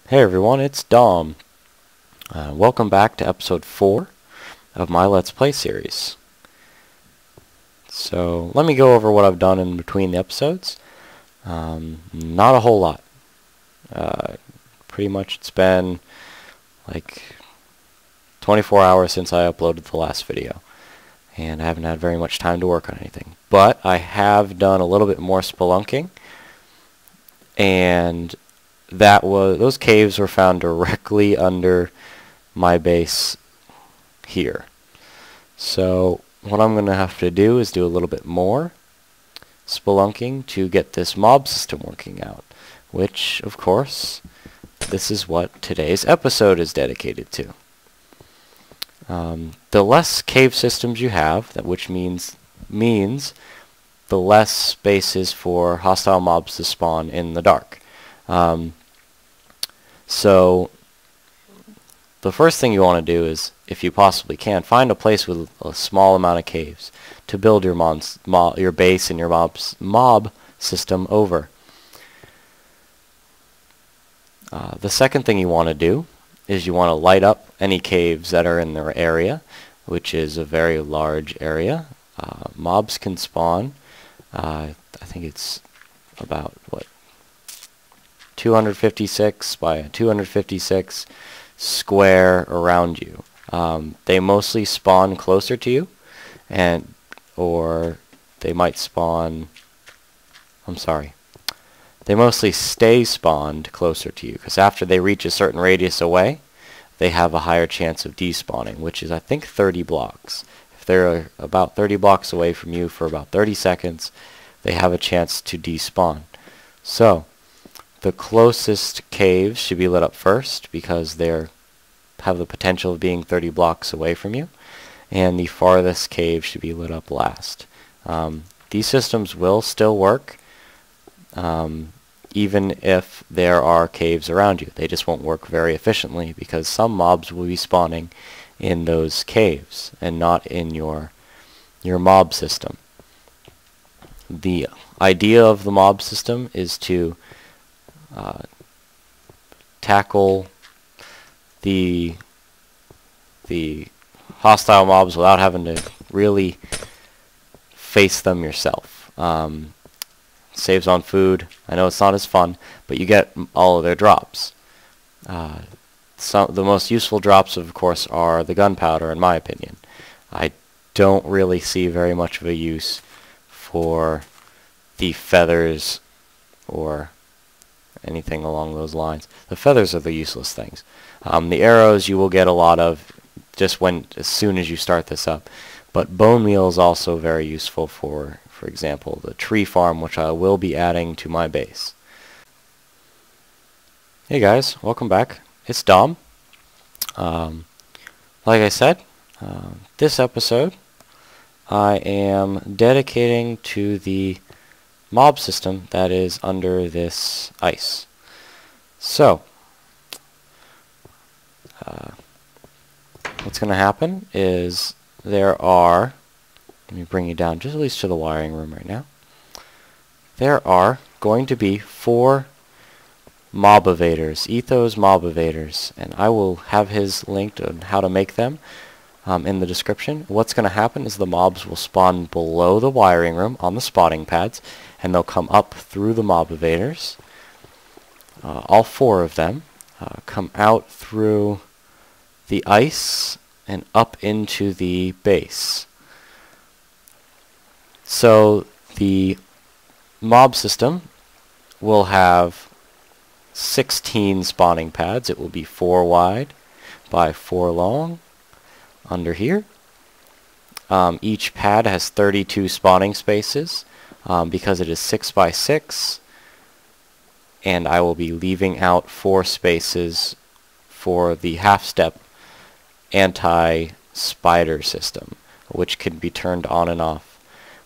Hey everyone, it's Dom. Welcome back to episode 4 of my Let's Play series. So, let me go over what I've done in between the episodes. Not a whole lot. Pretty much it's been like 24 hours since I uploaded the last video. And I haven't had very much time to work on anything. But I have done a little bit more spelunking. And those caves were found directly under my base here. So what I'm going to have to do is do a little bit more spelunking to get this mob system working out, which of course this is what today's episode is dedicated to. The less cave systems you have, which means the less spaces for hostile mobs to spawn in the dark. So the first thing you want to do is, if you possibly can, find a place with a small amount of caves to build your base and your mob system over. The second thing you want to do is you want to light up any caves that are in their area, which is a very large area. Mobs can spawn, I think it's about, 256 by 256 square around you. They mostly spawn closer to you, or they might spawn, they mostly stay spawned closer to you, because after they reach a certain radius away, they have a higher chance of despawning, which is I think 30 blocks. If they're about 30 blocks away from you for about 30 seconds, they have a chance to despawn. So the closest caves should be lit up first because they have the potential of being 30 blocks away from you, and the farthest cave should be lit up last. These systems will still work even if there are caves around you. They just won't work very efficiently because some mobs will be spawning in those caves and not in your mob system. The idea of the mob system is to tackle the hostile mobs without having to really face them yourself. Saves on food. I know it's not as fun, but you get all of their drops. The most useful drops, of course, are the gunpowder, in my opinion. I don't really see very much of a use for the feathers or anything along those lines. The feathers are the useless things. The arrows you will get a lot of just as soon as you start this up. But bone meal is also very useful for example, the tree farm, which I will be adding to my base. Hey guys, welcome back. It's Dom. Like I said, this episode I am dedicating to the mob system that is under this ice. So, what's going to happen is let me bring you down just at least to the wiring room right now. There are going to be 4 mob evaders, Ethos mob evaders, and I will have his linked on how to make them in the description. What's going to happen is the mobs will spawn below the wiring room on the spotting pads, and they'll come up through the mob evaders. All 4 of them come out through the ice and up into the base. So the mob system will have 16 spawning pads. It will be 4 wide by 4 long under here. Each pad has 32 spawning spaces because it is 6 by 6, and I will be leaving out 4 spaces for the half-step anti-spider system, which can be turned on and off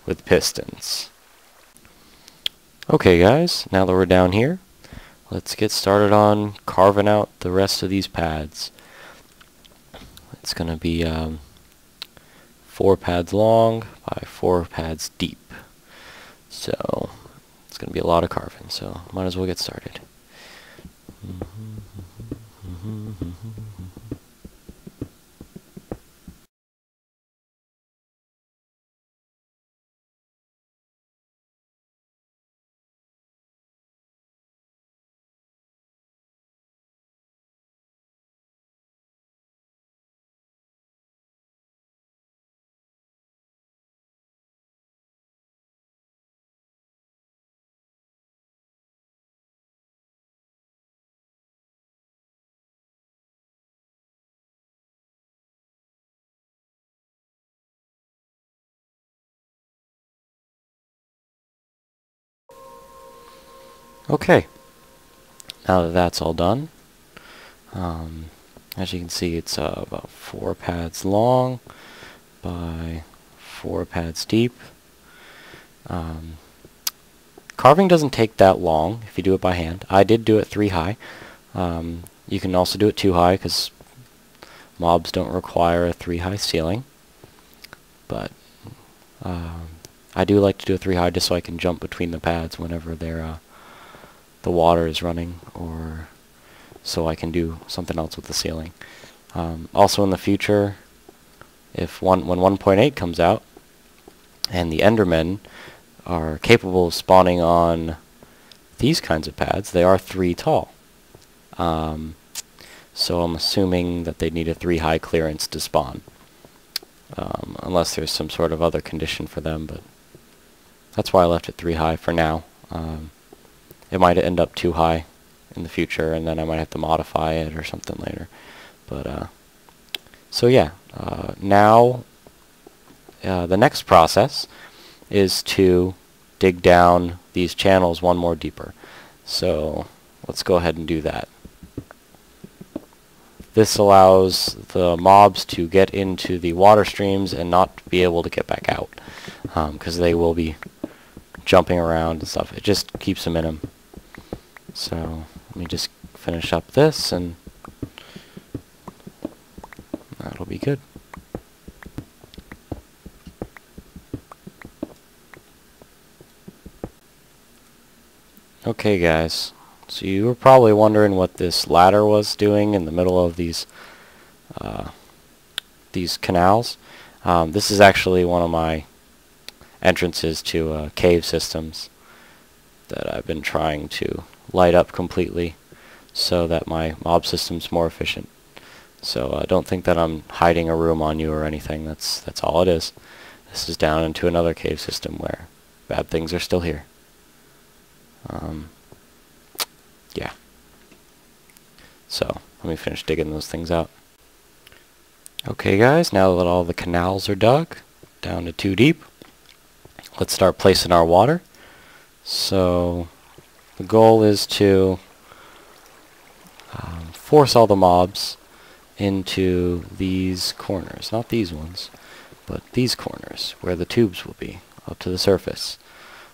with pistons. Okay guys, now that we're down here, let's get started on carving out the rest of these pads. It's going to be 4 pads long by 4 pads deep. So it's going to be a lot of carving, so might as well get started. Okay, now that that's all done, as you can see, it's about 4 pads long by 4 pads deep. Carving doesn't take that long if you do it by hand. I did do it 3 high. You can also do it 2 high because mobs don't require a 3 high ceiling. But I do like to do a 3 high just so I can jump between the pads whenever the water is running, or so I can do something else with the ceiling. Also in the future, when 1.8 comes out and the Endermen are capable of spawning on these kinds of pads, they are 3 tall. So I'm assuming that they need a 3 high clearance to spawn. Unless there's some sort of other condition for them, but that's why I left it 3 high for now. It might end up 2 high in the future, and then I might have to modify it or something later. But so yeah, now the next process is to dig down these channels one more deeper. So let's go ahead and do that. This allows the mobs to get into the water streams and not be able to get back out, because they will be jumping around and stuff. It just keeps them in them. So let me just finish up this, and that'll be good. Okay guys, so you were probably wondering what this ladder was doing in the middle of these canals. This is actually one of my entrances to cave systems that I've been trying to light up completely so that my mob system's more efficient. So don't think that I'm hiding a room on you or anything. That's all it is. This is down into another cave system where bad things are still here. Yeah. So let me finish digging those things out. Okay guys, now that all the canals are dug down to 2 deep, let's start placing our water. So the goal is to force all the mobs into these corners, not these ones, but these corners where the tubes will be up to the surface.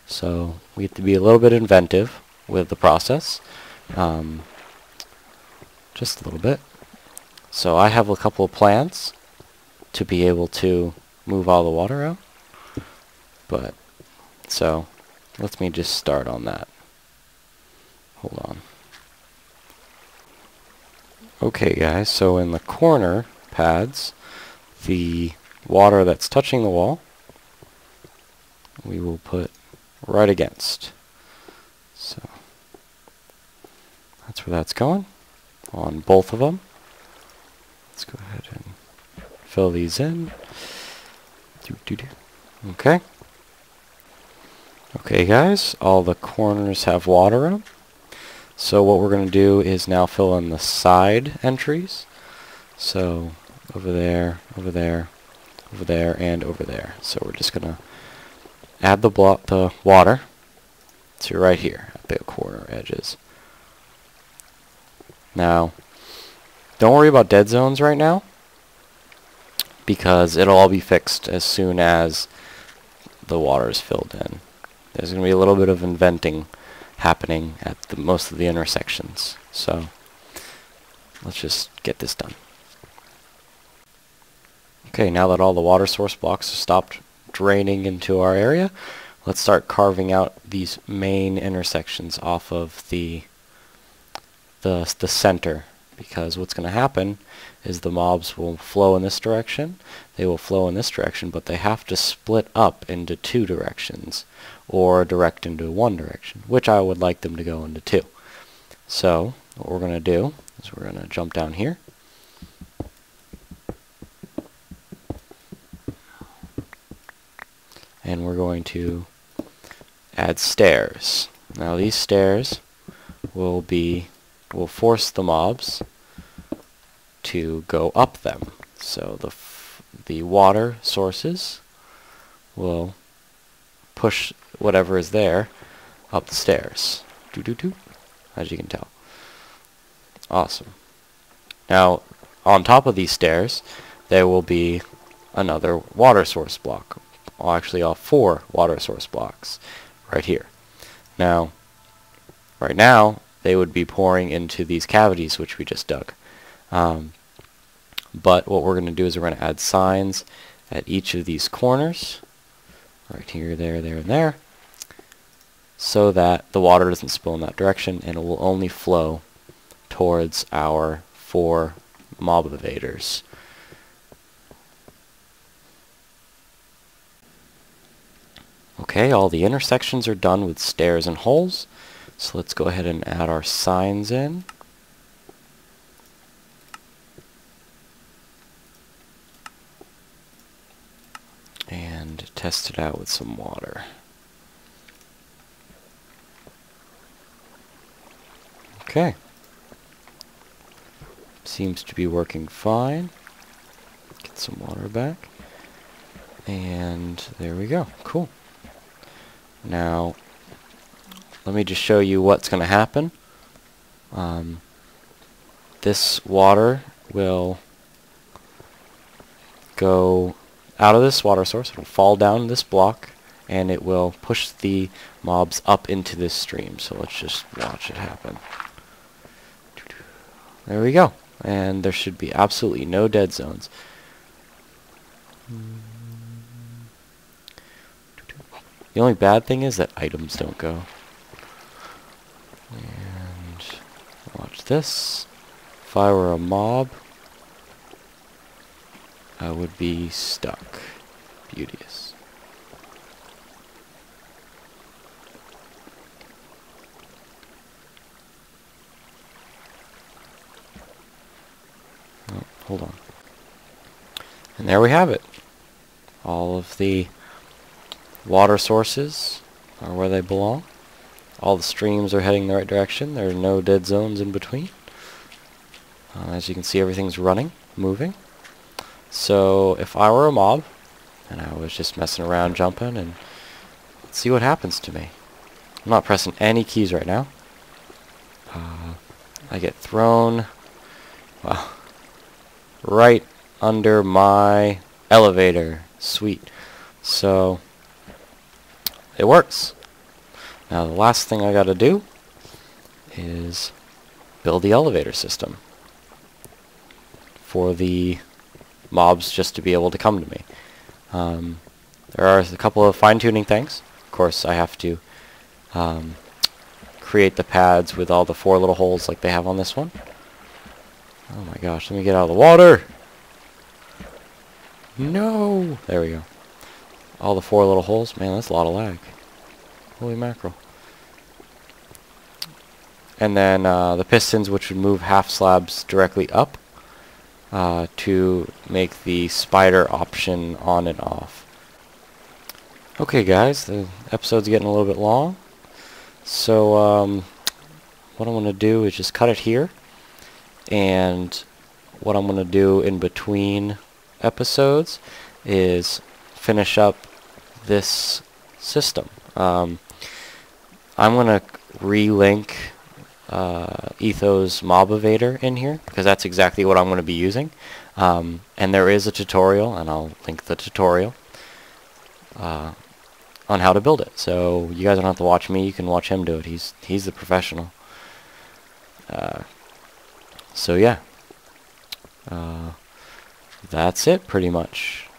So we have to be a little bit inventive with the process, just a little bit. So I have a couple of plans to be able to move all the water out, but so let me just start on that. Hold on. Okay guys, so in the corner pads, the water that's touching the wall, we will put right against. So that's where that's going, on both of them. Let's go ahead and fill these in. Okay. Okay guys, all the corners have water up. So what we're going to do is now fill in the side entries. So over there, over there, over there, and over there. So we're just going to add the water to right here at the corner edges. Now, don't worry about dead zones right now, because it'll all be fixed as soon as the water is filled in. There's going to be a little bit of inventing happening at most of the intersections. So let's just get this done. Okay, now that all the water source blocks have stopped draining into our area, let's start carving out these main intersections off of the center, because what's going to happen is the mobs will flow in this direction, they will flow in this direction, but they have to split up into 2 directions, or direct into 1 direction, which I would like them to go into 2. So what we're going to do is we're going to jump down here, and we're going to add stairs. Now these stairs will force the mobs to go up them. So the water sources will push whatever is there up the stairs, doo-doo-doo, as you can tell. Awesome. Now, on top of these stairs, there will be another water source block. Well, actually, all 4 water source blocks right here. Now, right now, they would be pouring into these cavities which we just dug. But what we're going to do is we're going to add signs at each of these corners, right here, there, there, and there, so that the water doesn't spill in that direction and it will only flow towards our 4 mob evaders. Okay, all the intersections are done with stairs and holes, so let's go ahead and add our signs in. And test it out with some water. Okay. Seems to be working fine. Get some water back. And there we go. Cool. Now, let me just show you what's going to happen. This water will go out of this water source. It will fall down this block, and it will push the mobs up into this stream. So let's just watch it happen. There we go. And there should be absolutely no dead zones. The only bad thing is that items don't go. And watch this. If I were a mob, I would be stuck. Beauteous. Oh, hold on. And there we have it. All of the water sources are where they belong. All the streams are heading the right direction. There are no dead zones in between. As you can see, everything's running, moving. So if I were a mob, and I was just messing around, jumping, and let's see what happens to me. I'm not pressing any keys right now. I get thrown, well, right under my elevator. Sweet. So it works. Now the last thing I gotta do is build the elevator system for the mobs just to be able to come to me. There are a couple of fine-tuning things. Of course, I have to create the pads with all the 4 little holes like they have on this one. Oh my gosh, let me get out of the water! No! There we go. All the 4 little holes. Man, that's a lot of lag. Holy mackerel. And then the pistons, which would move half slabs directly up to make the spider option on and off. Okay guys, the episode's getting a little bit long. So what I'm going to do is just cut it here. And what I'm going to do in between episodes is finish up this system. I'm going to relink Etho's Mob Evader in here, because that's exactly what I'm going to be using. And there is a tutorial, and I'll link the tutorial on how to build it. So you guys don't have to watch me, you can watch him do it. He's the professional. So yeah. That's it pretty much.